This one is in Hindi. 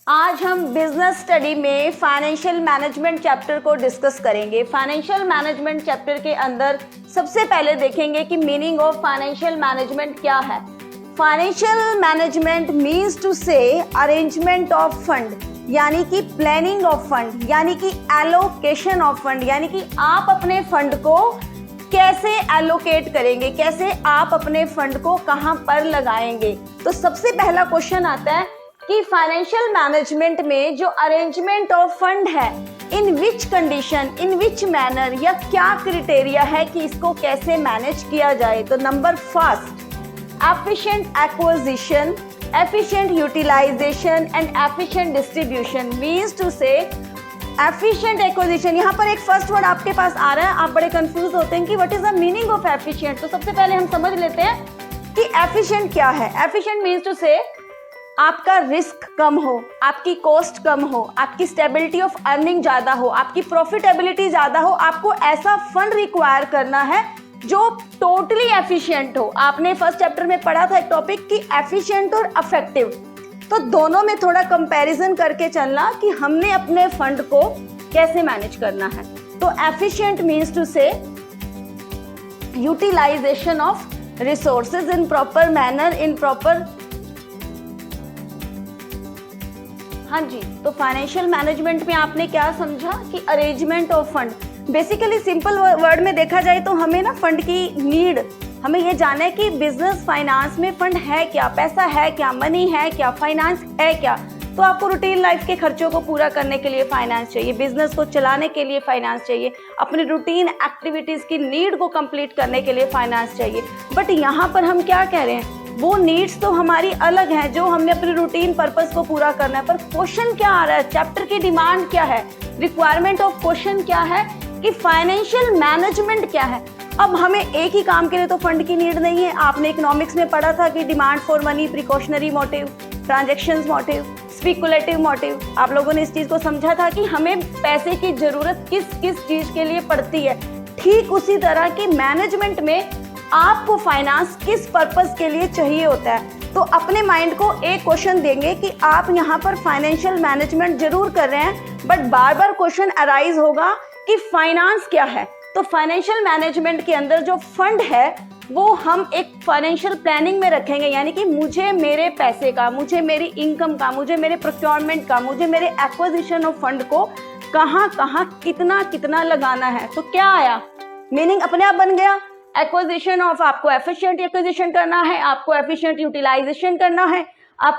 आज हम बिजनेस स्टडी में फाइनेंशियल मैनेजमेंट चैप्टर को डिस्कस करेंगे। फाइनेंशियल मैनेजमेंट चैप्टर के अंदर सबसे पहले देखेंगे कि मीनिंग ऑफ फाइनेंशियल मैनेजमेंट क्या है। फाइनेंशियल मैनेजमेंट मीन्स टू से अरेंजमेंट ऑफ फंड, यानी कि प्लानिंग ऑफ फंड, यानी कि एलोकेशन ऑफ फंड, यानी कि आप अपने फंड को कैसे एलोकेट करेंगे, कैसे आप अपने फंड को कहां पर लगाएंगे। तो सबसे पहला क्वेश्चन आता है कि फाइनेंशियल मैनेजमेंट में जो अरेंजमेंट ऑफ फंड है, इन which condition, in which manner, या क्या क्राइटेरिया है कि इसको कैसे मैनेज किया जाए। तो number first, efficient acquisition, efficient utilisation and efficient distribution. Means to say efficient acquisition, यहाँ पर एक फर्स्ट वर्ड आपके पास आ रहा है, आप बड़े कंफ्यूज होते हैं कि what is the meaning of efficient. तो सबसे पहले हम समझ लेते हैं कि एफिशिएंट क्या है। एफिशिएंट मीन्स टू से आपका रिस्क कम हो, आपकी कॉस्ट कम हो, आपकी स्टेबिलिटी ऑफ अर्निंग ज्यादा हो, आपकी प्रॉफिटेबिलिटी ज्यादा हो। आपको ऐसा फंड रिक्वायर करना है जो टोटली एफिशिएंट हो। आपने फर्स्ट चैप्टर में पढ़ा था एक टॉपिक कि एफिशिएंट और इफेक्टिव, तो दोनों में थोड़ा कंपैरिजन करके चलना कि हमने अपने फंड को कैसे मैनेज करना है। तो efficient means to say utilisation of resources in proper manner, in proper. हाँ जी, तो फाइनेंशियल मैनेजमेंट में आपने क्या समझा कि arrangement of fund. Basically simple word में देखा जाए तो हमें ना फंड की नीड, हमें ये जानना है कि बिजनेस फाइनेंस में फंड है क्या, पैसा है क्या, मनी है क्या, फाइनेंस है क्या। तो आपको रूटीन लाइफ के खर्चों को पूरा करने के लिए फाइनेंस चाहिए, बिजनेस को चलाने के लिए फाइनेंस चाहिए, अपनी रूटीन एक्टिविटीज की नीड को कंप्लीट करने के लिए फाइनेंस चाहिए। बट यहाँ पर हम क्या कह रहे हैं, वो नीड्स तो हमारी अलग हैं जो हमने अपने रूटीन पर्पस को पूरा करना है। पर क्वेश्चन क्या आ रहा है, चैप्टर की डिमांड क्या है, रिक्वायरमेंट ऑफ क्वेश्चन क्या है कि फाइनेंशियल मैनेजमेंट क्या है। अब हमें एक ही काम के लिए तो फंड की नीड नहीं है। आपने इकोनॉमिक्स में पढ़ा था कि demand for money, precautionary motive, transactions motive, speculative motive. आप लोगों ने इस चीज को समझा था कि हमें पैसे की जरूरत किस किस चीज के लिए पड़ती है। ठीक उसी तरह की मैनेजमेंट में आपको फाइनेंस किस पर्पस के लिए चाहिए होता है। तो अपने माइंड को एक क्वेश्चन देंगे कि आप यहाँ पर फाइनेंशियल मैनेजमेंट जरूर कर रहे हैं, but bar bar question arise होगा कि फाइनेंस क्या है। तो फाइनेंशियल मैनेजमेंट के अंदर जो फंड है वो हम एक फाइनेंशियल प्लानिंग में रखेंगे, यानी कि मुझे मेरे पैसे का, मुझे मेरी इनकम का, मुझे मेरे प्रोक्योरमेंट का, मुझे मेरे एक्विजिशन ऑफ फंड को कहाँ कहाँ कितना कितना लगाना है। तो क्या आया, मीनिंग अपने आप बन गया। एक्विजिशन ऑफ, आपको एफिशिएंट एक्विजिशन करना है, आपको एफिशिएंट यूटिलाइजेशन करना है, आप